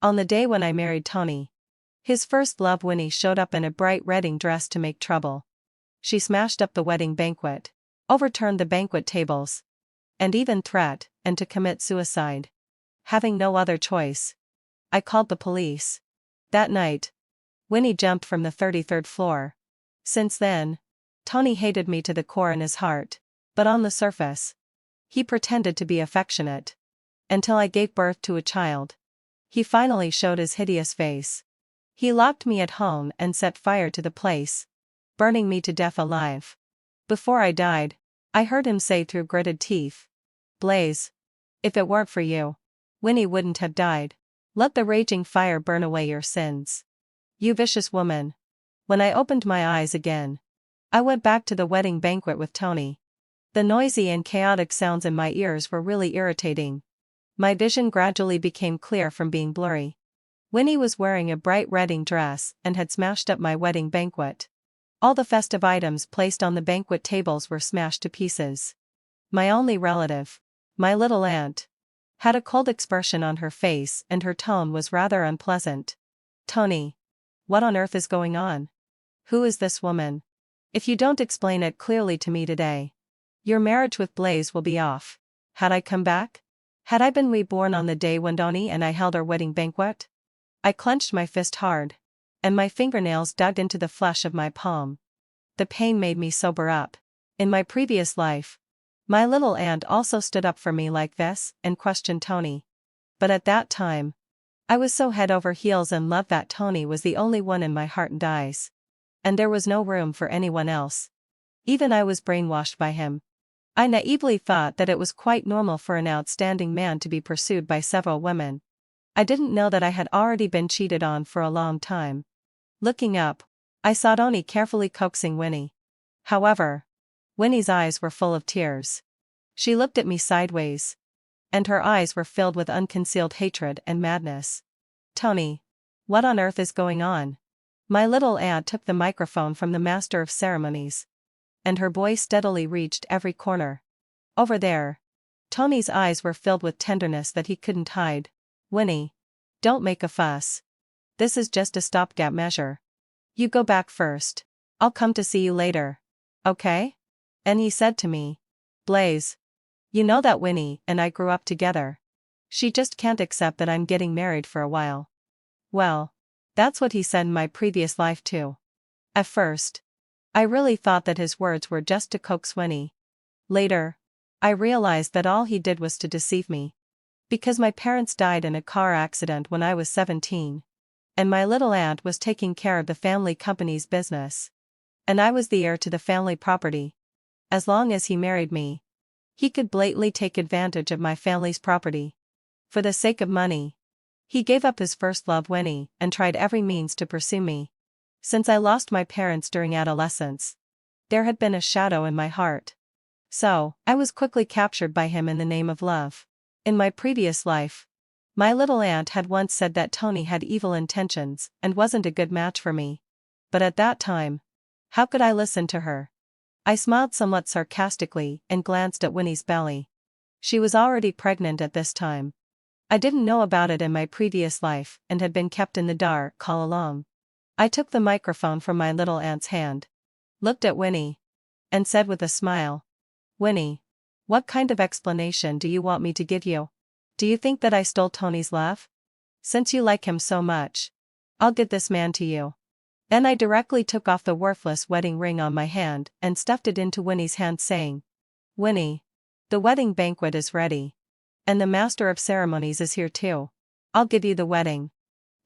On the day when I married Tony, his first love Winnie showed up in a bright wedding dress to make trouble. She smashed up the wedding banquet, overturned the banquet tables, and even threatened to commit suicide. Having no other choice, I called the police. That night, Winnie jumped from the 33rd floor. Since then, Tony hated me to the core in his heart, but on the surface, he pretended to be affectionate. Until I gave birth to a child. He finally showed his hideous face. He locked me at home and set fire to the place, burning me to death alive. Before I died, I heard him say through gritted teeth, "Blaze, if it weren't for you, Winnie wouldn't have died. Let the raging fire burn away your sins. You vicious woman." When I opened my eyes again, I went back to the wedding banquet with Tony. The noisy and chaotic sounds in my ears were really irritating. My vision gradually became clear from being blurry. Winnie was wearing a bright wedding dress and had smashed up my wedding banquet. All the festive items placed on the banquet tables were smashed to pieces. My only relative, my little aunt, had a cold expression on her face and her tone was rather unpleasant. "Tony, what on earth is going on? Who is this woman? If you don't explain it clearly to me today, your marriage with Blaze will be off." Had I come back? Had I been reborn on the day when Tony and I held our wedding banquet? I clenched my fist hard, and my fingernails dug into the flesh of my palm. The pain made me sober up. In my previous life, my little aunt also stood up for me like this and questioned Tony. But at that time, I was so head over heels in love that Tony was the only one in my heart and eyes. And there was no room for anyone else. Even I was brainwashed by him. I naively thought that it was quite normal for an outstanding man to be pursued by several women. I didn't know that I had already been cheated on for a long time. Looking up, I saw Tony carefully coaxing Winnie. However, Winnie's eyes were full of tears. She looked at me sideways, and her eyes were filled with unconcealed hatred and madness. "Tony, what on earth is going on?" My little aunt took the microphone from the master of ceremonies, and her voice steadily reached every corner. "Over there." Tony's eyes were filled with tenderness that he couldn't hide. "Winnie, don't make a fuss. This is just a stopgap measure. You go back first. I'll come to see you later. Okay?" And he said to me, "Blaze, you know that Winnie and I grew up together. She just can't accept that I'm getting married for a while." Well, that's what he said in my previous life too. At first, I really thought that his words were just to coax Winnie. Later, I realized that all he did was to deceive me. Because my parents died in a car accident when I was 17. And my little aunt was taking care of the family company's business. And I was the heir to the family property. As long as he married me, he could blatantly take advantage of my family's property. For the sake of money, he gave up his first love Winnie and tried every means to pursue me. Since I lost my parents during adolescence, there had been a shadow in my heart. So, I was quickly captured by him in the name of love. In my previous life, my little aunt had once said that Tony had evil intentions and wasn't a good match for me. But at that time, how could I listen to her? I smiled somewhat sarcastically and glanced at Winnie's belly. She was already pregnant at this time. I didn't know about it in my previous life and had been kept in the dark all along. I took the microphone from my little aunt's hand, looked at Winnie, and said with a smile, "Winnie, what kind of explanation do you want me to give you? Do you think that I stole Tony's love? Since you like him so much, I'll give this man to you." Then I directly took off the worthless wedding ring on my hand and stuffed it into Winnie's hand saying, "Winnie, the wedding banquet is ready. And the master of ceremonies is here too. I'll give you the wedding."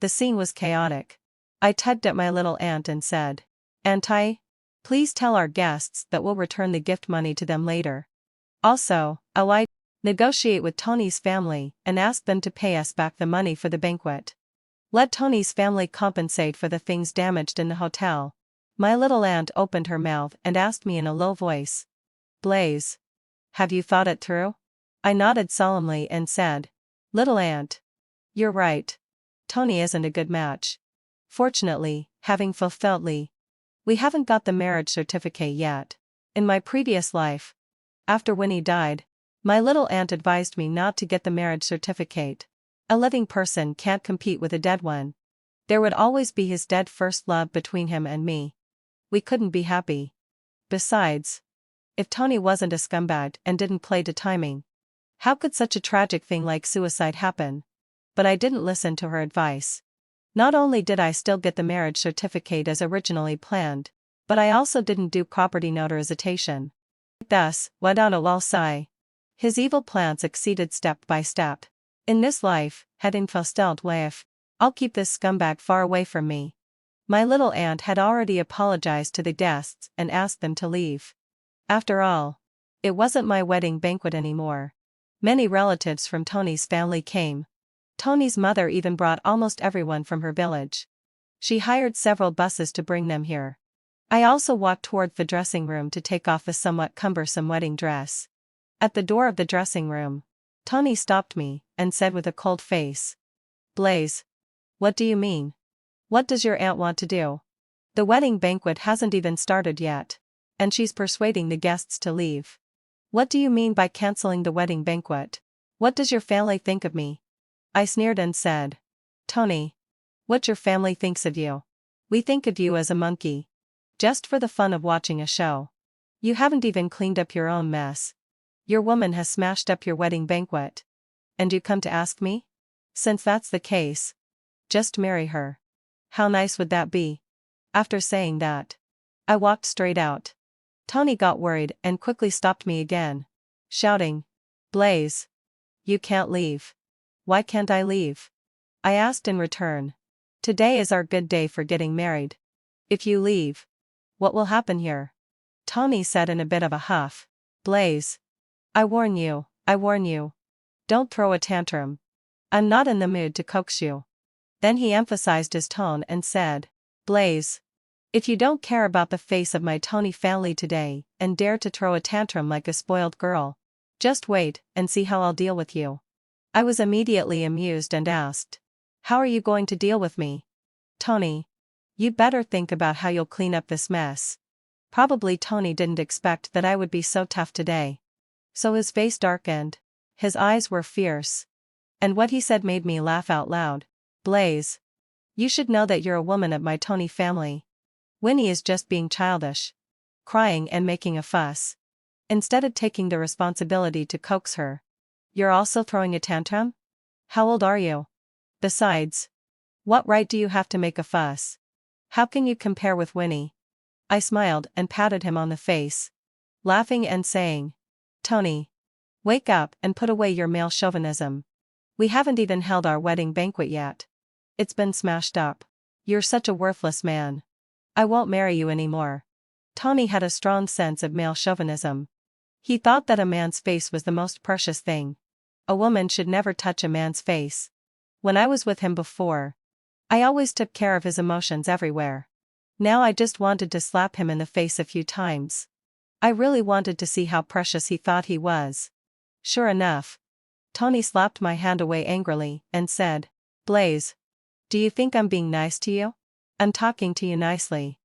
The scene was chaotic. I tugged at my little aunt and said, "Auntie, please tell our guests that we'll return the gift money to them later. Also, I'll negotiate with Tony's family and ask them to pay us back the money for the banquet. Let Tony's family compensate for the things damaged in the hotel." My little aunt opened her mouth and asked me in a low voice, "Blaze, have you thought it through?" I nodded solemnly and said, "Little aunt, you're right. Tony isn't a good match. Fortunately, having fulfilled we haven't got the marriage certificate yet. In my previous life, after Winnie died, my little aunt advised me not to get the marriage certificate. A living person can't compete with a dead one. There would always be his dead first love between him and me. We couldn't be happy. Besides, if Tony wasn't a scumbag and didn't play to timing, how could such a tragic thing like suicide happen? But I didn't listen to her advice. Not only did I still get the marriage certificate as originally planned, but I also didn't do property notarization. Thus, went on a lull sigh. His evil plans exceeded step by step. In this life, het ingesteld life, I'll keep this scumbag far away from me. My little aunt had already apologized to the guests and asked them to leave. After all, it wasn't my wedding banquet anymore. Many relatives from Tony's family came. Tony's mother even brought almost everyone from her village. She hired several buses to bring them here. I also walked toward the dressing room to take off the somewhat cumbersome wedding dress. At the door of the dressing room, Tony stopped me and said with a cold face, "Blaze, what do you mean? What does your aunt want to do? The wedding banquet hasn't even started yet, and she's persuading the guests to leave. What do you mean by canceling the wedding banquet? What does your family think of me?" I sneered and said, "Tony, what your family thinks of you? We think of you as a monkey. Just for the fun of watching a show. You haven't even cleaned up your own mess. Your woman has smashed up your wedding banquet. And you come to ask me? Since that's the case, just marry her. How nice would that be?" After saying that, I walked straight out. Tony got worried and quickly stopped me again, shouting, "Blaze, you can't leave." "Why can't I leave?" I asked in return. "Today is our good day for getting married. If you leave, what will happen here?" Tony said in a bit of a huff, "Blaze, I warn you, don't throw a tantrum. I'm not in the mood to coax you." Then he emphasized his tone and said, "Blaze, if you don't care about the face of my Tony family today and dare to throw a tantrum like a spoiled girl, just wait and see how I'll deal with you." I was immediately amused and asked, "How are you going to deal with me?" "Tony, you'd better think about how you'll clean up this mess." Probably Tony didn't expect that I would be so tough today. So his face darkened. His eyes were fierce. And what he said made me laugh out loud. "Blaze, you should know that you're a woman of my Tony family. Winnie is just being childish. Crying and making a fuss. Instead of taking the responsibility to coax her. You're also throwing a tantrum? How old are you? Besides, what right do you have to make a fuss? How can you compare with Winnie?" I smiled and patted him on the face, laughing and saying, "Tony, wake up and put away your male chauvinism. We haven't even held our wedding banquet yet. It's been smashed up. You're such a worthless man. I won't marry you anymore." Tony had a strong sense of male chauvinism. He thought that a man's face was the most precious thing. A woman should never touch a man's face. When I was with him before, I always took care of his emotions everywhere. Now I just wanted to slap him in the face a few times. I really wanted to see how precious he thought he was. Sure enough, Tony slapped my hand away angrily and said, "Blaze, do you think I'm being nice to you? I'm talking to you nicely.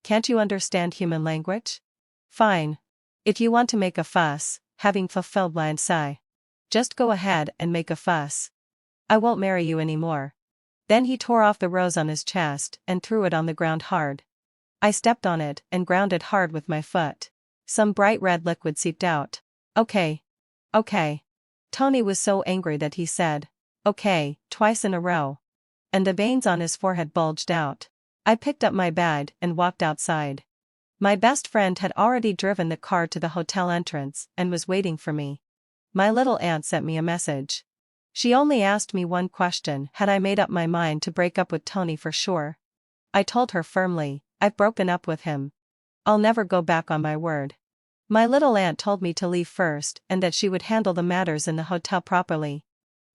Can't you understand human language? Fine. If you want to make a fuss, having fulfilled my sigh, just go ahead and make a fuss. I won't marry you anymore." Then he tore off the rose on his chest and threw it on the ground hard. I stepped on it and ground it hard with my foot. Some bright red liquid seeped out. Okay. Tony was so angry that he said, "Okay," twice in a row. And the veins on his forehead bulged out. I picked up my bag and walked outside. My best friend had already driven the car to the hotel entrance and was waiting for me. My little aunt sent me a message. She only asked me one question: had I made up my mind to break up with Tony for sure? I told her firmly, "I've broken up with him. I'll never go back on my word." My little aunt told me to leave first and that she would handle the matters in the hotel properly.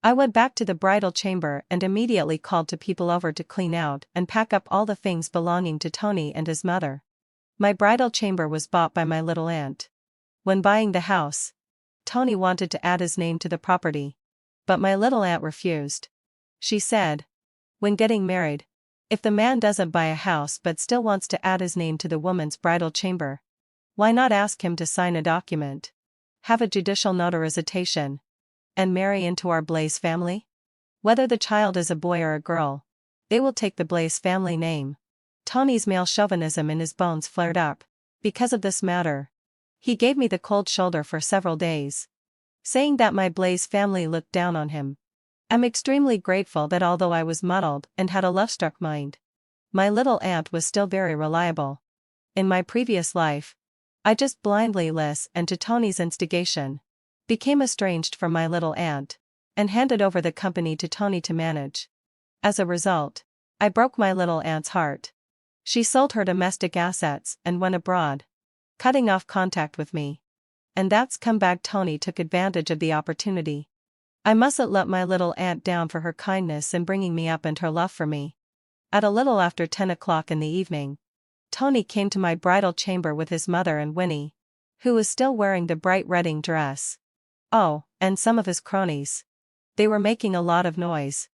I went back to the bridal chamber and immediately called to people over to clean out and pack up all the things belonging to Tony and his mother. My bridal chamber was bought by my little aunt. When buying the house, Tony wanted to add his name to the property. But my little aunt refused. She said, "When getting married, if the man doesn't buy a house but still wants to add his name to the woman's bridal chamber, why not ask him to sign a document, have a judicial notarization, and marry into our Blaze family?" Whether the child is a boy or a girl, they will take the Blaze family name. Tony's male chauvinism in his bones flared up. Because of this matter, he gave me the cold shoulder for several days, saying that my Blaze family looked down on him. I'm extremely grateful that although I was muddled and had a love-struck mind, my little aunt was still very reliable. In my previous life, I just blindly listened and to Tony's instigation, became estranged from my little aunt, and handed over the company to Tony to manage. As a result, I broke my little aunt's heart. She sold her domestic assets and went abroad, cutting off contact with me. And that's come back. Tony took advantage of the opportunity. I mustn't let my little aunt down for her kindness in bringing me up and her love for me. At a little after 10 o'clock in the evening, Tony came to my bridal chamber with his mother and Winnie, who was still wearing the bright wedding dress. Oh, and some of his cronies. They were making a lot of noise,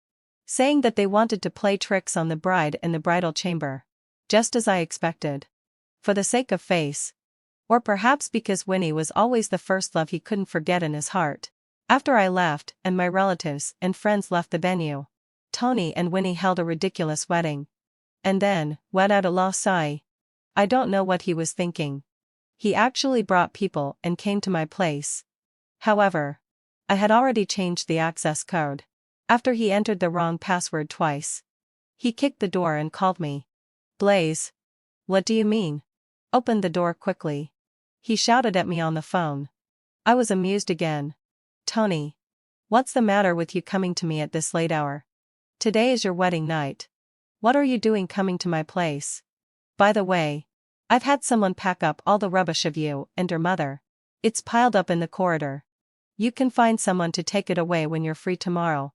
saying that they wanted to play tricks on the bride in the bridal chamber. Just as I expected. For the sake of face. Or perhaps because Winnie was always the first love he couldn't forget in his heart. After I left, and my relatives and friends left the venue, Tony and Winnie held a ridiculous wedding. And then, let out a low sigh. I don't know what he was thinking. He actually brought people and came to my place. However, I had already changed the access code. After he entered the wrong password twice, he kicked the door and called me. Blaze. What do you mean? Open the door quickly. He shouted at me on the phone. I was amused again. Tony. What's the matter with you coming to me at this late hour? Today is your wedding night. What are you doing coming to my place? By the way, I've had someone pack up all the rubbish of you and your mother. It's piled up in the corridor. You can find someone to take it away when you're free tomorrow.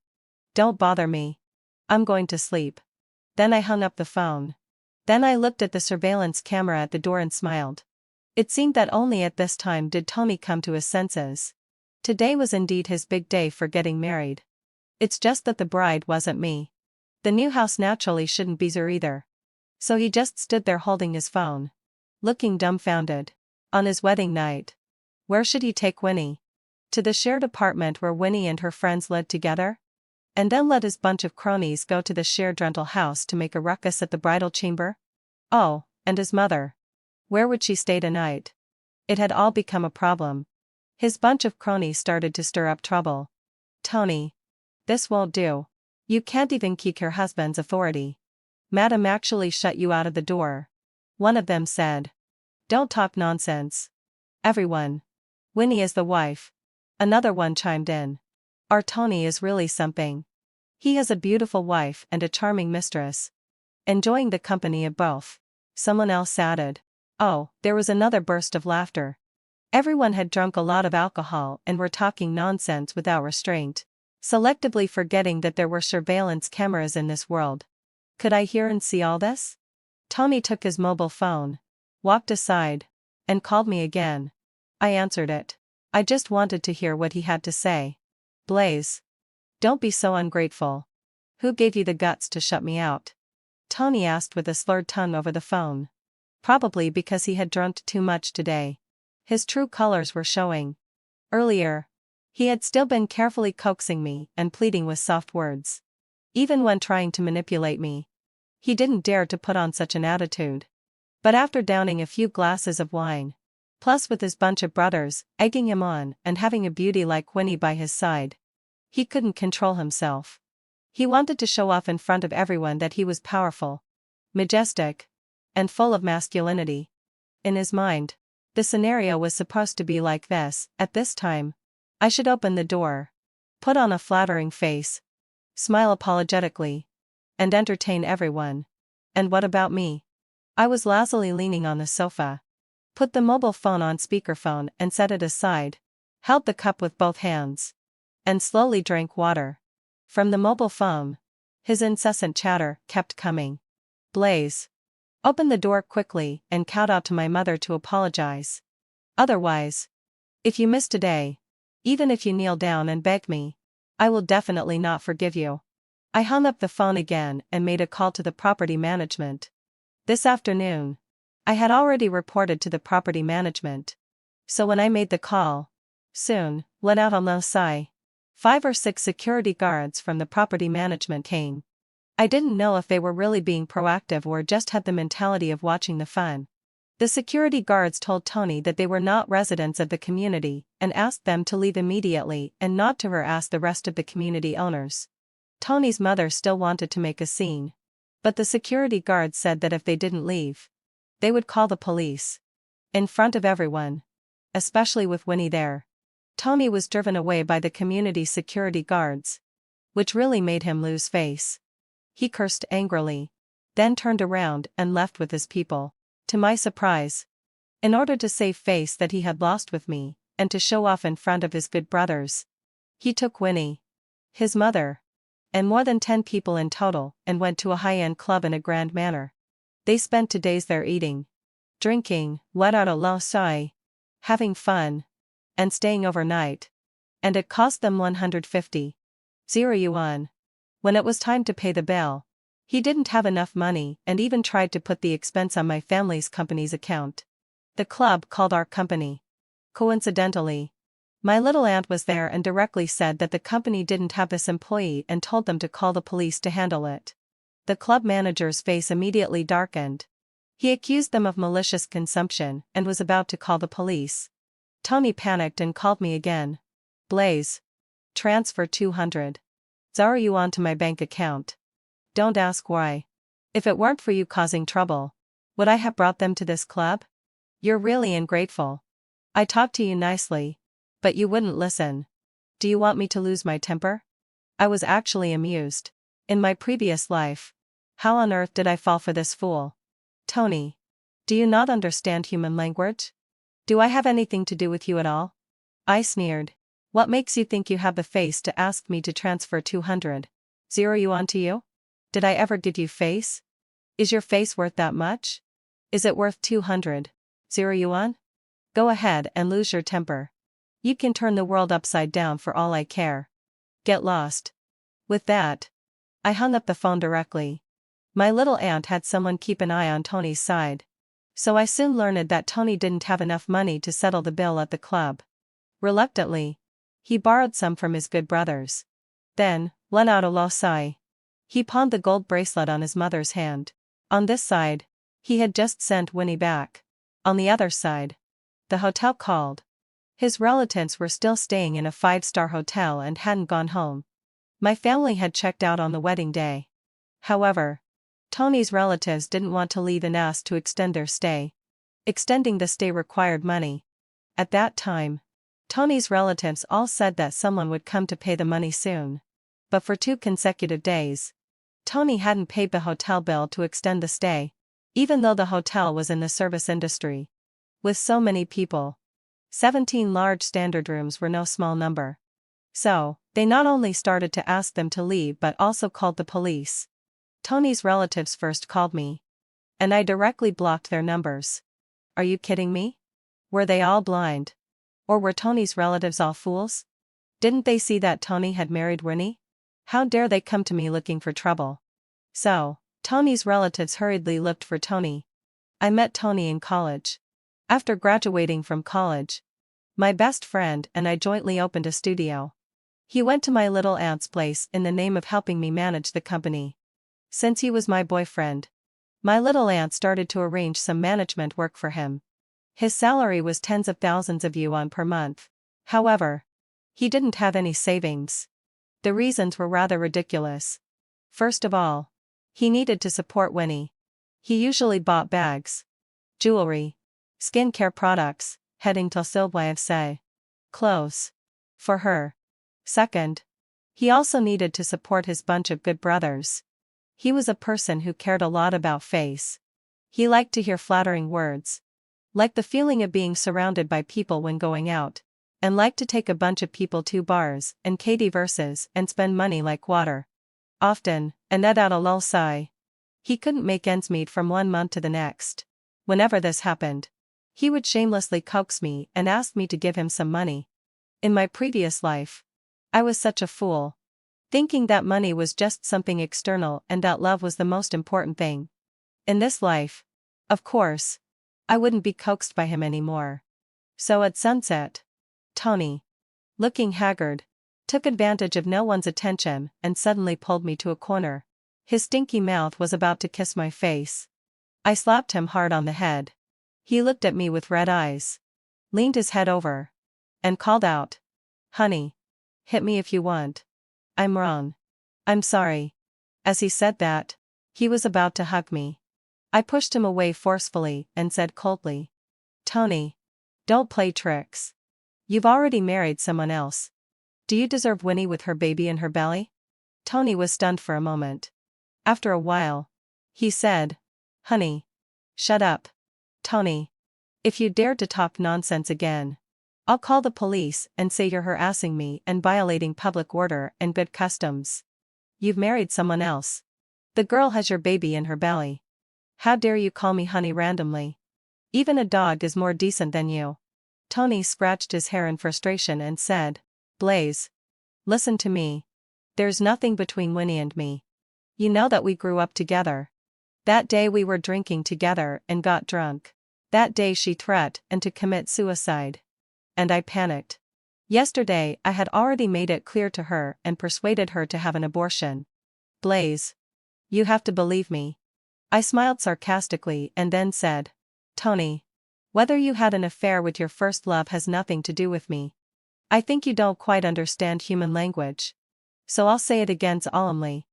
Don't bother me. I'm going to sleep. Then I hung up the phone. Then I looked at the surveillance camera at the door and smiled. It seemed that only at this time did Tony come to his senses. Today was indeed his big day for getting married. It's just that the bride wasn't me. The new house naturally shouldn't be there either. So he just stood there holding his phone, looking dumbfounded. On his wedding night, where should he take Winnie? To the shared apartment where Winnie and her friends lived together? And then let his bunch of cronies go to the shared rental house to make a ruckus at the bridal chamber? Oh, and his mother. Where would she stay tonight? It had all become a problem. His bunch of cronies started to stir up trouble. Tony. This won't do. You can't even keep your husband's authority. Madam actually shut you out of the door. One of them said. Don't talk nonsense. Everyone. Winnie is the wife. Another one chimed in. Our Tony is really something. He has a beautiful wife and a charming mistress. Enjoying the company of both. Someone else added. Oh, there was another burst of laughter. Everyone had drunk a lot of alcohol and were talking nonsense without restraint, selectively forgetting that there were surveillance cameras in this world. Could I hear and see all this? Tony took his mobile phone, walked aside, and called me again. I answered it. I just wanted to hear what he had to say. Blaze. Don't be so ungrateful. Who gave you the guts to shut me out? Tony asked with a slurred tongue over the phone. Probably because he had drunk too much today. His true colors were showing. Earlier, he had still been carefully coaxing me and pleading with soft words. Even when trying to manipulate me, he didn't dare to put on such an attitude. But after downing a few glasses of wine, plus with his bunch of brothers egging him on and having a beauty like Winnie by his side, he couldn't control himself. He wanted to show off in front of everyone that he was powerful, majestic, and full of masculinity. In his mind, the scenario was supposed to be like this. At this time, I should open the door, put on a flattering face, smile apologetically, and entertain everyone. And what about me? I was lazily leaning on the sofa, put the mobile phone on speakerphone and set it aside, held the cup with both hands, and slowly drank water. From the mobile phone, his incessant chatter kept coming. Blaze. Open the door quickly and count out to my mother to apologize. Otherwise, if you miss today, even if you kneel down and beg me, I will definitely not forgive you. I hung up the phone again and made a call to the property management. This afternoon, I had already reported to the property management. So when I made the call, soon, let out a low sigh. 5 or 6 security guards from the property management came. I didn't know if they were really being proactive or just had the mentality of watching the fun. The security guards told Tony that they were not residents of the community and asked them to leave immediately and not to harass the rest of the community owners. Tony's mother still wanted to make a scene, but the security guards said that if they didn't leave, they would call the police. In front of everyone. Especially with Winnie there. Tony was driven away by the community security guards, which really made him lose face. He cursed angrily, then turned around and left with his people. To my surprise, in order to save face that he had lost with me, and to show off in front of his good brothers, he took Winnie, his mother, and more than 10 people in total and went to a high-end club in a grand manner. They spent 2 days there eating, drinking, having fun, and staying overnight. And it cost them 150 yuan. When it was time to pay the bill, he didn't have enough money and even tried to put the expense on my family's company's account. The club called our company. Coincidentally, my little aunt was there and directly said that the company didn't have this employee and told them to call the police to handle it. The club manager's face immediately darkened. He accused them of malicious consumption and was about to call the police. Tony panicked and called me again. Blaze. Transfer 200 yuan to my bank account. Don't ask why. If it weren't for you causing trouble, would I have brought them to this club? You're really ungrateful. I talked to you nicely, but you wouldn't listen. Do you want me to lose my temper? I was actually amused. In my previous life, how on earth did I fall for this fool? Tony. Do you not understand human language? Do I have anything to do with you at all? I sneered. What makes you think you have the face to ask me to transfer 200 yuan to you? Did I ever give you face? Is your face worth that much? Is it worth 200 yuan? Go ahead and lose your temper. You can turn the world upside down for all I care. Get lost. With that, I hung up the phone directly. My little aunt had someone keep an eye on Tony's side. So I soon learned that Tony didn't have enough money to settle the bill at the club. Reluctantly, he borrowed some from his good brothers. Then, he pawned the gold bracelet on his mother's hand. On this side, he had just sent Winnie back. On the other side, the hotel called. His relatives were still staying in a 5-star hotel and hadn't gone home. My family had checked out on the wedding day. However, Tony's relatives didn't want to leave and asked to extend their stay. Extending the stay required money. At that time, Tony's relatives all said that someone would come to pay the money soon. But for 2 consecutive days, Tony hadn't paid the hotel bill to extend the stay, even though the hotel was in the service industry. With so many people, 17 large standard rooms were no small number. So, they not only started to ask them to leave but also called the police. Tony's relatives first called me. And I directly blocked their numbers. Are you kidding me? Were they all blind? Or were Tony's relatives all fools? Didn't they see that Tony had married Winnie? How dare they come to me looking for trouble? So, Tony's relatives hurriedly looked for Tony. I met Tony in college. After graduating from college, my best friend and I jointly opened a studio. He went to my little aunt's place in the name of helping me manage the company. Since he was my boyfriend, my little aunt started to arrange some management work for him. His salary was tens of thousands of yuan per month. However, he didn't have any savings. The reasons were rather ridiculous. First of all, he needed to support Winnie. He usually bought bags, jewelry, skincare products, clothes, for her. Second, he also needed to support his bunch of good brothers. He was a person who cared a lot about face. He liked to hear flattering words, liked the feeling of being surrounded by people when going out, and liked to take a bunch of people to bars and diverses and spend money like water. Often, he couldn't make ends meet from one month to the next. Whenever this happened, he would shamelessly coax me and ask me to give him some money. In my previous life, I was such a fool, thinking that money was just something external and that love was the most important thing. In this life, of course, I wouldn't be coaxed by him anymore. So at sunset, Tony, looking haggard, took advantage of no one's attention and suddenly pulled me to a corner. His stinky mouth was about to kiss my face. I slapped him hard on the head. He looked at me with red eyes, leaned his head over, and called out, "Honey, hit me if you want. I'm wrong. I'm sorry." As he said that, he was about to hug me. I pushed him away forcefully and said coldly, "Tony, don't play tricks. You've already married someone else. Do you deserve Winnie with her baby in her belly?" Tony was stunned for a moment. After a while, he said, "Honey, shut up. Tony, if you dare to talk nonsense again, I'll call the police and say you're harassing me and violating public order and good customs. You've married someone else. The girl has your baby in her belly. How dare you call me honey randomly? Even a dog is more decent than you." Tony scratched his hair in frustration and said, "Blaze, listen to me. There's nothing between Winnie and me. You know that we grew up together. That day we were drinking together and got drunk. That day she threatened to commit suicide. And I panicked. Yesterday I had already made it clear to her and persuaded her to have an abortion. Blaze, you have to believe me." I smiled sarcastically and then said, "Tony, whether you had an affair with your first love has nothing to do with me. I think you don't quite understand human language. So I'll say it again solemnly.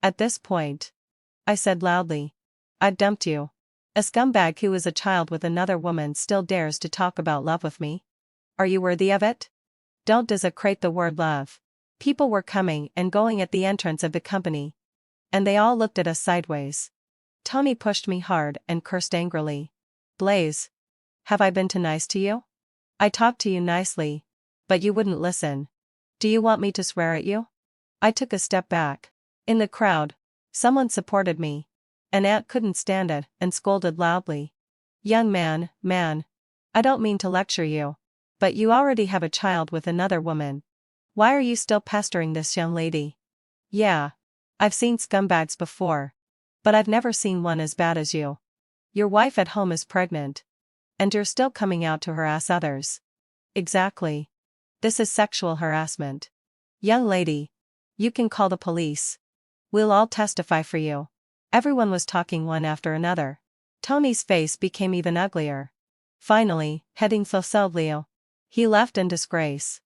At this point," I said loudly, "I've dumped you. A scumbag who is a child with another woman still dares to talk about love with me? Are you worthy of it? Don't desecrate the word love." People were coming and going at the entrance of the company, and they all looked at us sideways. Tony pushed me hard and cursed angrily. "Blaze, have I been too nice to you? I talked to you nicely, but you wouldn't listen. Do you want me to swear at you?" I took a step back. In the crowd, someone supported me. An aunt couldn't stand it and scolded loudly. "Young man, I don't mean to lecture you, but you already have a child with another woman. Why are you still pestering this young lady? Yeah, I've seen scumbags before, but I've never seen one as bad as you. Your wife at home is pregnant, and you're still coming out to harass others. Exactly. This is sexual harassment. Young lady, you can call the police. We'll all testify for you." Everyone was talking one after another. Tony's face became even uglier. Finally, heading Fosilio, he left in disgrace.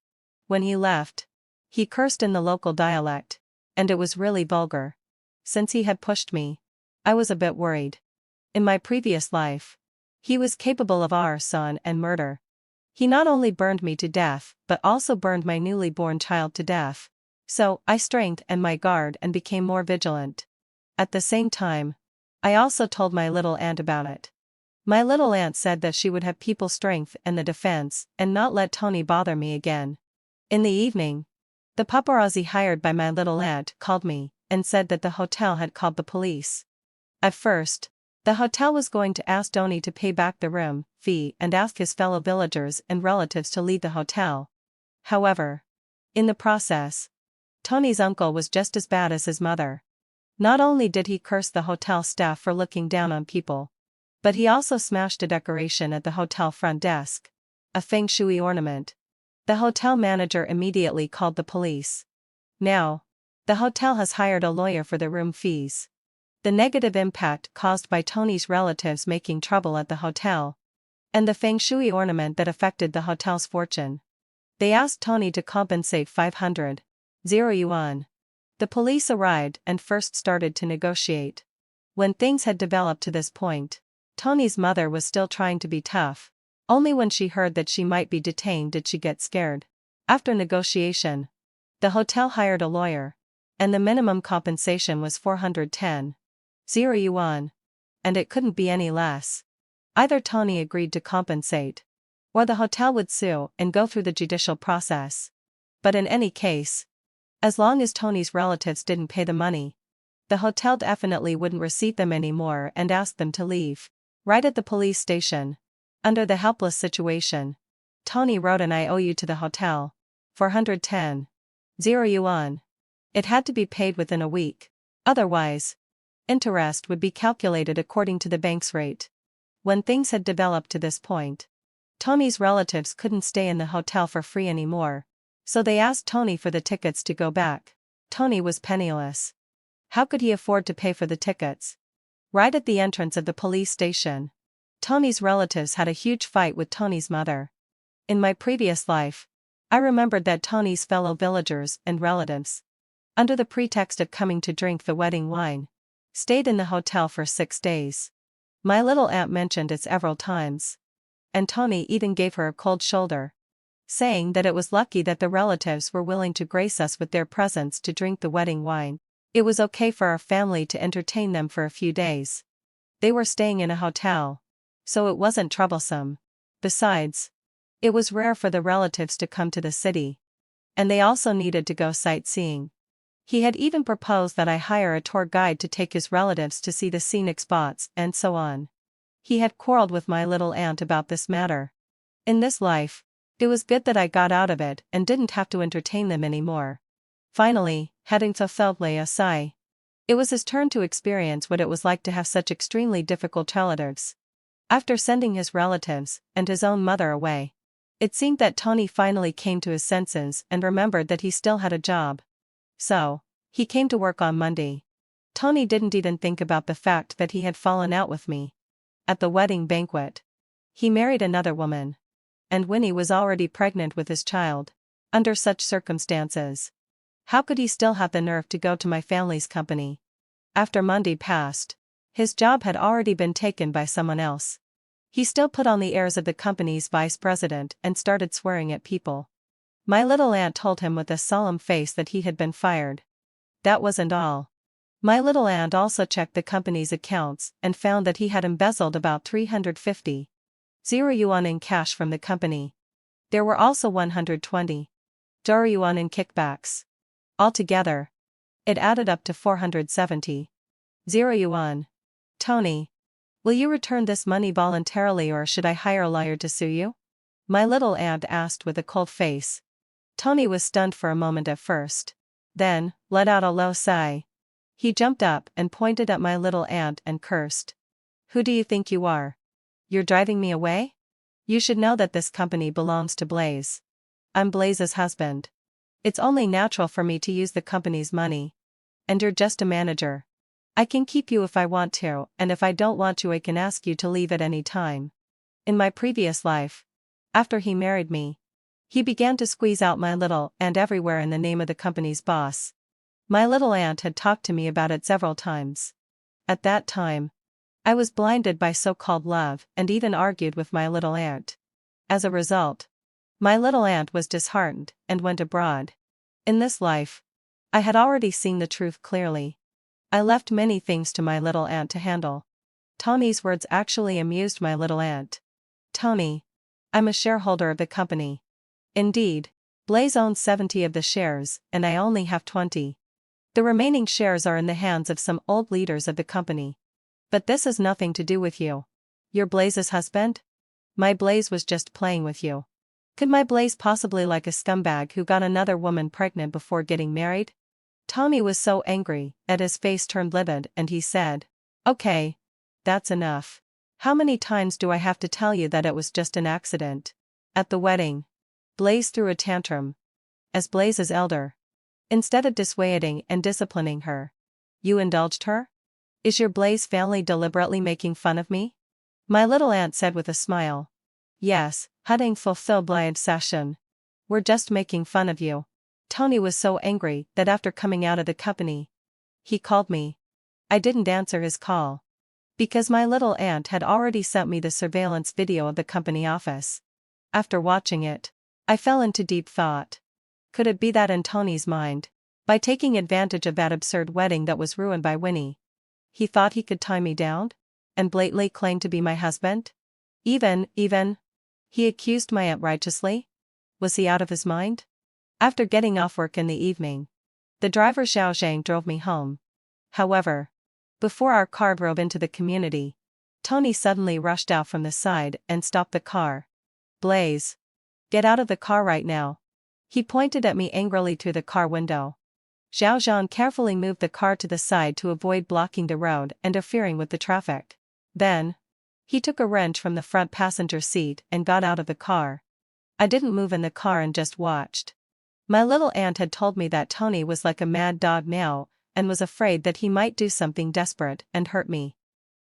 When he left, he cursed in the local dialect, and it was really vulgar. Since he had pushed me, I was a bit worried. In my previous life, he was capable of arson and murder. He not only burned me to death but also burned my newly born child to death. So, I strengthened my guard and became more vigilant. At the same time, I also told my little aunt about it. My little aunt said that she would have people strengthen the defense and not let Tony bother me again. In the evening, the paparazzi hired by my little aunt called me and said that the hotel had called the police. At first, the hotel was going to ask Tony to pay back the room fee and ask his fellow villagers and relatives to leave the hotel. However, in the process, Tony's uncle was just as bad as his mother. Not only did he curse the hotel staff for looking down on people, but he also smashed a decoration at the hotel front desk, a feng shui ornament. The hotel manager immediately called the police. Now, the hotel has hired a lawyer for the room fees. The negative impact caused by Tony's relatives making trouble at the hotel, and the feng shui ornament that affected the hotel's fortune. They asked Tony to compensate 500 yuan. The police arrived and first started to negotiate. When things had developed to this point, Tony's mother was still trying to be tough. Only when she heard that she might be detained did she get scared. After negotiation, the hotel hired a lawyer, and the minimum compensation was 410 yuan, and it couldn't be any less. Either Tony agreed to compensate, or the hotel would sue and go through the judicial process. But in any case, as long as Tony's relatives didn't pay the money, the hotel definitely wouldn't receive them anymore and asked them to leave. Right at the police station, under the helpless situation, Tony wrote an IOU to the hotel, 410 yuan. It had to be paid within a week. Otherwise, interest would be calculated according to the bank's rate. When things had developed to this point, Tony's relatives couldn't stay in the hotel for free anymore. So they asked Tony for the tickets to go back. Tony was penniless. How could he afford to pay for the tickets? Right at the entrance of the police station, Tony's relatives had a huge fight with Tony's mother. In my previous life, I remembered that Tony's fellow villagers and relatives, under the pretext of coming to drink the wedding wine, stayed in the hotel for 6 days. My little aunt mentioned it several times. And Tony even gave her a cold shoulder, saying that it was lucky that the relatives were willing to grace us with their presence to drink the wedding wine. It was okay for our family to entertain them for a few days. They were staying in a hotel, so it wasn't troublesome. Besides, it was rare for the relatives to come to the city. And they also needed to go sightseeing. He had even proposed that I hire a tour guide to take his relatives to see the scenic spots and so on. He had quarreled with my little aunt about this matter. In this life, it was good that I got out of it and didn't have to entertain them anymore. Finally, having fulfilled a sigh, it was his turn to experience what it was like to have such extremely difficult relatives. After sending his relatives and his own mother away, it seemed that Tony finally came to his senses and remembered that he still had a job. So, he came to work on Monday. Tony didn't even think about the fact that he had fallen out with me at the wedding banquet. He married another woman. And Winnie was already pregnant with his child. Under such circumstances, how could he still have the nerve to go to my family's company? After Monday passed, his job had already been taken by someone else. He still put on the airs of the company's vice president and started swearing at people. My little aunt told him with a solemn face that he had been fired. That wasn't all. My little aunt also checked the company's accounts and found that he had embezzled about 350 yuan in cash from the company. There were also 120 yuan in kickbacks. Altogether, it added up to 470 yuan. Tony, will you return this money voluntarily or should I hire a lawyer to sue you? My little aunt asked with a cold face. Tony was stunned for a moment at first. Then, let out a low sigh. He jumped up and pointed at my little aunt and cursed. Who do you think you are? You're driving me away? You should know that this company belongs to Blaze. I'm Blaze's husband. It's only natural for me to use the company's money. And you're just a manager. I can keep you if I want to, and if I don't want you I can ask you to leave at any time. In my previous life, after he married me, he began to squeeze out my little aunt everywhere in the name of the company's boss. My little aunt had talked to me about it several times. At that time, I was blinded by so-called love and even argued with my little aunt. As a result, my little aunt was disheartened and went abroad. In this life, I had already seen the truth clearly. I left many things to my little aunt to handle. Tony's words actually amused my little aunt. Tony, I'm a shareholder of the company. Indeed, Blaze owns 70 of the shares, and I only have 20. The remaining shares are in the hands of some old leaders of the company. But this has nothing to do with you. You're Blaze's husband? My Blaze was just playing with you. Could my Blaze possibly like a scumbag who got another woman pregnant before getting married? Tony was so angry that his face turned livid and he said, Okay, that's enough. How many times do I have to tell you that it was just an accident? At the wedding, Blaze threw a tantrum. As Blaze's elder, instead of dissuading and disciplining her, you indulged her? Is your Blaze family deliberately making fun of me? My little aunt said with a smile. Yes, having fulfilled Blaze's session. We're just making fun of you. Tony was so angry that after coming out of the company, he called me. I didn't answer his call. Because my little aunt had already sent me the surveillance video of the company office. After watching it, I fell into deep thought. Could it be that in Tony's mind, by taking advantage of that absurd wedding that was ruined by Winnie, he thought he could tie me down? And blatantly claim to be my husband? Even, he accused my aunt righteously? Was he out of his mind? After getting off work in the evening, the driver Xiao Zhang drove me home. However, before our car drove into the community, Tony suddenly rushed out from the side and stopped the car. Blaze, get out of the car right now. He pointed at me angrily through the car window. Xiao Zhang carefully moved the car to the side to avoid blocking the road and interfering with the traffic. Then, he took a wrench from the front passenger seat and got out of the car. I didn't move in the car and just watched. My little aunt had told me that Tony was like a mad dog now, and was afraid that he might do something desperate and hurt me.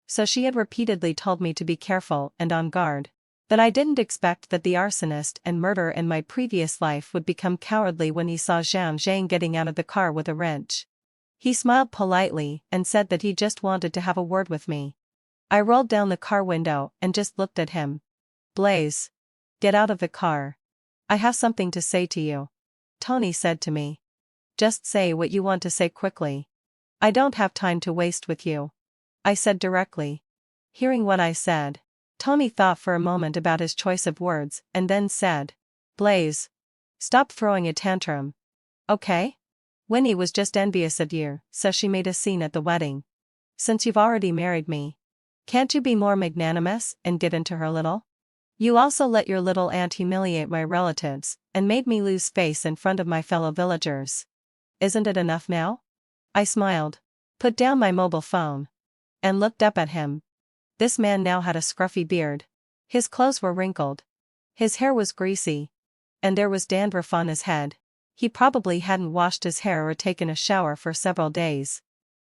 So she had repeatedly told me to be careful and on guard. But I didn't expect that the arsonist and murderer in my previous life would become cowardly when he saw Zhang Zhang getting out of the car with a wrench. He smiled politely and said that he just wanted to have a word with me. I rolled down the car window and just looked at him. Blaze. Get out of the car. I have something to say to you. Tony said to me. Just say what you want to say quickly. I don't have time to waste with you. I said directly. Hearing what I said, Tony thought for a moment about his choice of words and then said, Blaze. Stop throwing a tantrum. Okay? Winnie was just envious of you, so she made a scene at the wedding. Since you've already married me, can't you be more magnanimous and get into her little? You also let your little aunt humiliate my relatives and made me lose face in front of my fellow villagers. Isn't it enough now? I smiled, put down my mobile phone, and looked up at him. This man now had a scruffy beard. His clothes were wrinkled. His hair was greasy. And there was dandruff on his head. He probably hadn't washed his hair or taken a shower for several days.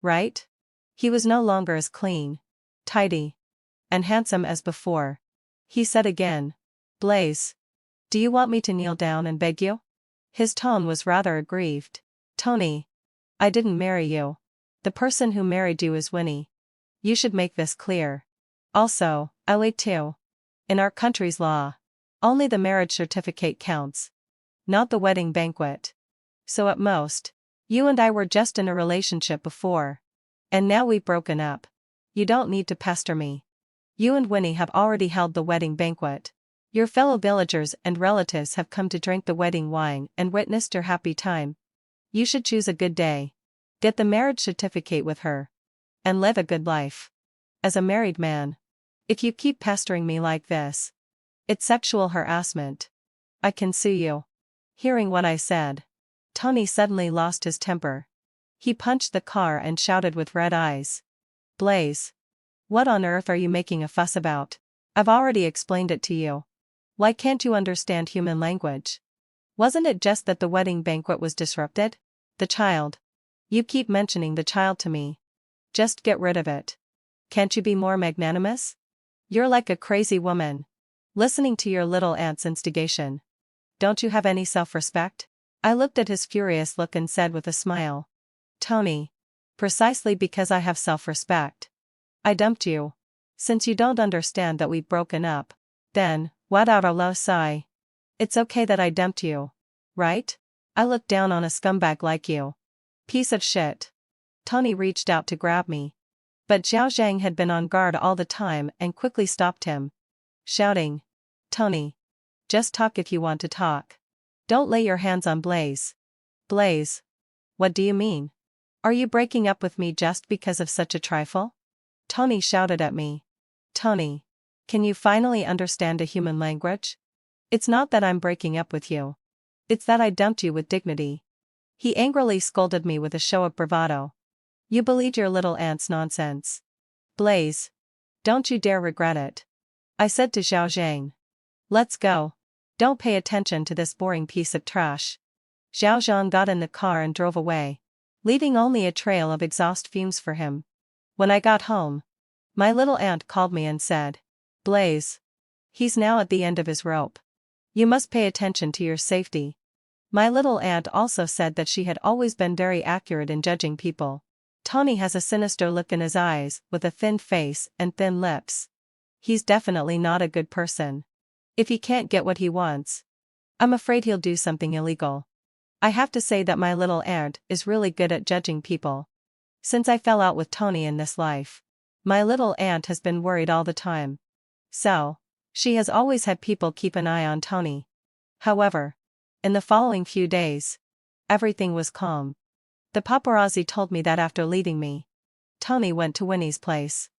Right? He was no longer as clean, tidy, and handsome as before. He said again, Blaze. Do you want me to kneel down and beg you? His tone was rather aggrieved. Tony. I didn't marry you. The person who married you is Winnie. You should make this clear. Also, Ellie too. In our country's law, only the marriage certificate counts, not the wedding banquet. So at most, you and I were just in a relationship before. And now we've broken up. You don't need to pester me. You and Winnie have already held the wedding banquet. Your fellow villagers and relatives have come to drink the wedding wine and witnessed your happy time. You should choose a good day. Get the marriage certificate with her. And live a good life. As a married man. If you keep pestering me like this, it's sexual harassment. I can sue you. Hearing what I said, Tony suddenly lost his temper. He punched the car and shouted with red eyes. Blaze. What on earth are you making a fuss about? I've already explained it to you. Why can't you understand human language? Wasn't it just that the wedding banquet was disrupted? The child. You keep mentioning the child to me. Just get rid of it. Can't you be more magnanimous? You're like a crazy woman. Listening to your little aunt's instigation. Don't you have any self-respect? I looked at his furious look and said with a smile. Tony. Precisely because I have self-respect. I dumped you. Since you don't understand that we've broken up, then, what out a low sigh. It's okay that I dumped you. Right? I looked down on a scumbag like you. Piece of shit. Tony reached out to grab me. But Zhao Zhang had been on guard all the time and quickly stopped him. Shouting. Tony. Just talk if you want to talk. Don't lay your hands on Blaze. Blaze. What do you mean? Are you breaking up with me just because of such a trifle? Tony shouted at me. Tony. Can you finally understand a human language? It's not that I'm breaking up with you. It's that I dumped you with dignity. He angrily scolded me with a show of bravado. You believed your little aunt's nonsense. Blaze. Don't you dare regret it. I said to Zhao Zhang. Let's go. Don't pay attention to this boring piece of trash. Zhao Zhang got in the car and drove away, leaving only a trail of exhaust fumes for him. When I got home, my little aunt called me and said, Blaze. He's now at the end of his rope. You must pay attention to your safety. My little aunt also said that she had always been very accurate in judging people. Tony has a sinister look in his eyes, with a thin face and thin lips. He's definitely not a good person. If he can't get what he wants, I'm afraid he'll do something illegal. I have to say that my little aunt is really good at judging people. Since I fell out with Tony in this life, my little aunt has been worried all the time. So, she has always had people keep an eye on Tony. However, in the following few days, everything was calm. The paparazzi told me that after leaving me, Tony went to Winnie's place.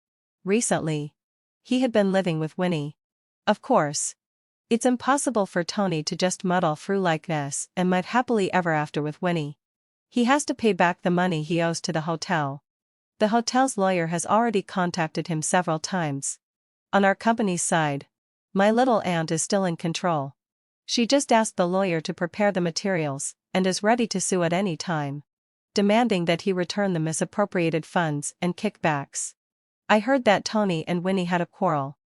Recently, he had been living with Winnie. Of course, it's impossible for Tony to just muddle through like this and live happily ever after with Winnie. He has to pay back the money he owes to the hotel. The hotel's lawyer has already contacted him several times. On our company's side, my little aunt is still in control. She just asked the lawyer to prepare the materials, and is ready to sue at any time, demanding that he return the misappropriated funds and kickbacks. I heard that Tony and Winnie had a quarrel.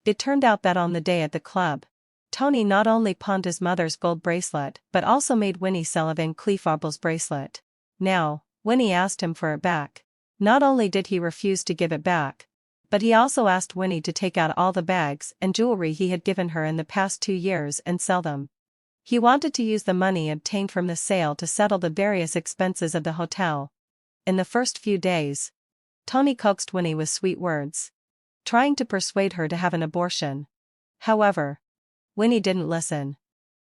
It turned out that on the day at the club, Tony not only pawned his mother's gold bracelet but also made Winnie sell a Van Cleef Arpels bracelet. Now, Winnie asked him for it back. Not only did he refuse to give it back, but he also asked Winnie to take out all the bags and jewelry he had given her in the past 2 years and sell them. He wanted to use the money obtained from the sale to settle the various expenses of the hotel. In the first few days, Tony coaxed Winnie with sweet words, trying to persuade her to have an abortion. However, Winnie didn't listen.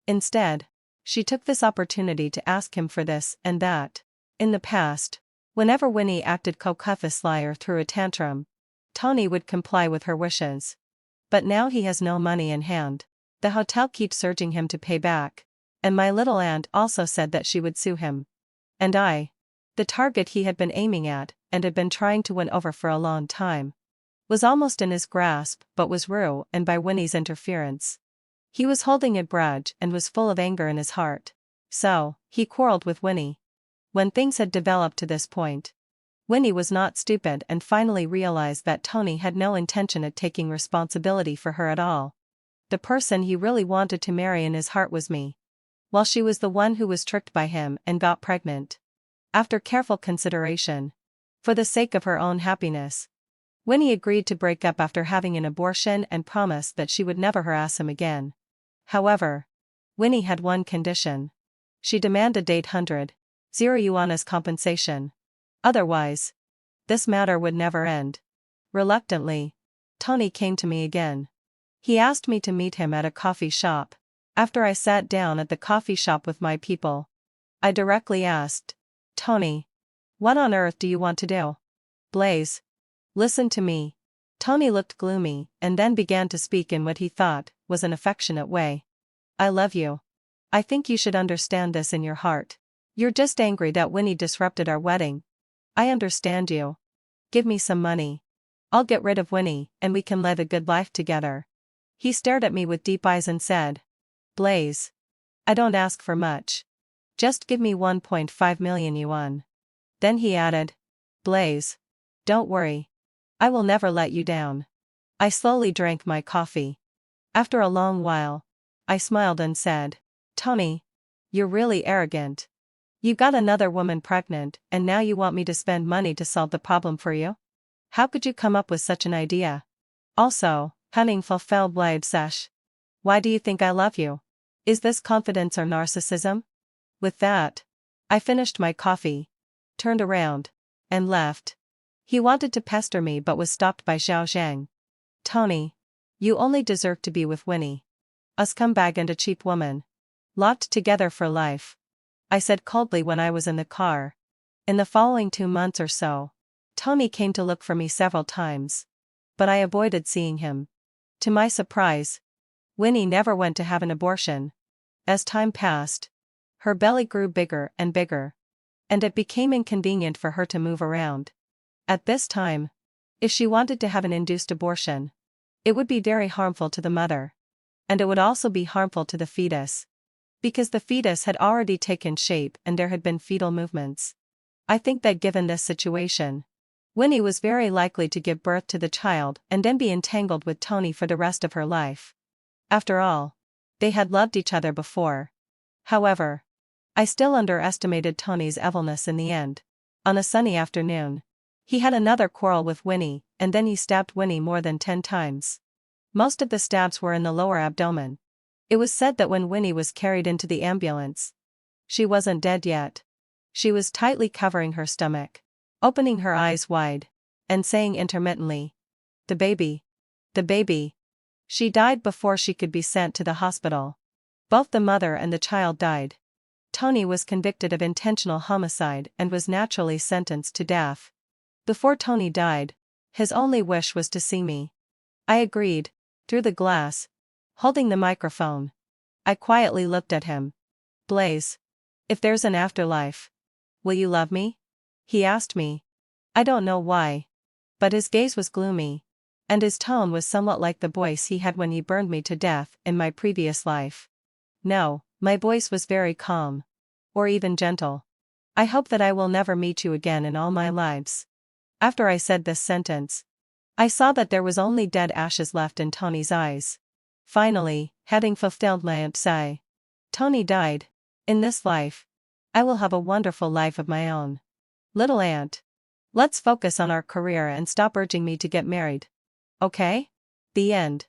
Instead, she took this opportunity to ask him for this and that. In the past, whenever Winnie acted coquettously or threw a tantrum, Tony would comply with her wishes. But now he has no money in hand. The hotel keeps urging him to pay back, and my little aunt also said that she would sue him. And I, the target he had been aiming at and had been trying to win over for a long time, was almost in his grasp but was ruined by Winnie's interference. He was holding a grudge and was full of anger in his heart. So, he quarreled with Winnie. When things had developed to this point, Winnie was not stupid and finally realized that Tony had no intention of taking responsibility for her at all. The person he really wanted to marry in his heart was me, while she was the one who was tricked by him and got pregnant. After careful consideration, for the sake of her own happiness, Winnie agreed to break up after having an abortion and promised that she would never harass him again. However, Winnie had one condition. She demanded 800 yuan as compensation. Otherwise, this matter would never end. Reluctantly, Tony came to me again. He asked me to meet him at a coffee shop. After I sat down at the coffee shop with my people, I directly asked, "Tony, what on earth do you want to do?" "Blaze, listen to me." Tony looked gloomy and then began to speak in what he thought was an affectionate way. "I love you. I think you should understand this in your heart. You're just angry that Winnie disrupted our wedding. I understand you. Give me some money. I'll get rid of Winnie and we can live a good life together." He stared at me with deep eyes and said, "Blaze, I don't ask for much. Just give me 1.5 million yuan. Then he added, "Blaze, don't worry. I will never let you down." I slowly drank my coffee. After a long while, I smiled and said, "Tony, you're really arrogant. You got another woman pregnant and now you want me to spend money to solve the problem for you? How could you come up with such an idea? Also, cunning fulfilled blade sesh. Why do you think I love you? Is this confidence or narcissism?" With that, I finished my coffee, turned around, and left. He wanted to pester me but was stopped by Zhao Zhang. "Tony, you only deserve to be with Winnie. A scumbag and a cheap woman. Locked together for life," I said coldly when I was in the car. In the following 2 months or so, Tony came to look for me several times, but I avoided seeing him. To my surprise, Winnie never went to have an abortion. As time passed, her belly grew bigger and bigger, and it became inconvenient for her to move around. At this time, if she wanted to have an induced abortion, it would be very harmful to the mother. And it would also be harmful to the fetus, because the fetus had already taken shape and there had been fetal movements. I think that given this situation, Winnie was very likely to give birth to the child and then be entangled with Tony for the rest of her life. After all, they had loved each other before. However, I still underestimated Tony's evilness in the end. On a sunny afternoon, he had another quarrel with Winnie, and then he stabbed Winnie more than 10 times. Most of the stabs were in the lower abdomen. It was said that when Winnie was carried into the ambulance, she wasn't dead yet. She was tightly covering her stomach, opening her eyes wide, and saying intermittently, "The baby. The baby." She died before she could be sent to the hospital. Both the mother and the child died. Tony was convicted of intentional homicide and was naturally sentenced to death. Before Tony died, his only wish was to see me. I agreed, through the glass, holding the microphone. I quietly looked at him. "Blaze, if there's an afterlife, will you love me?" he asked me. I don't know why, but his gaze was gloomy, and his tone was somewhat like the voice he had when he burned me to death in my previous life. No, my voice was very calm. or even gentle. I hope that I will never meet you again in all my lives. After I said this sentence, I saw that there was only dead ashes left in Tony's eyes. Finally, having fulfilled my aunt's sigh, Tony died. In this life, I will have a wonderful life of my own. Little aunt, let's focus on our career and stop urging me to get married. Okay? The end.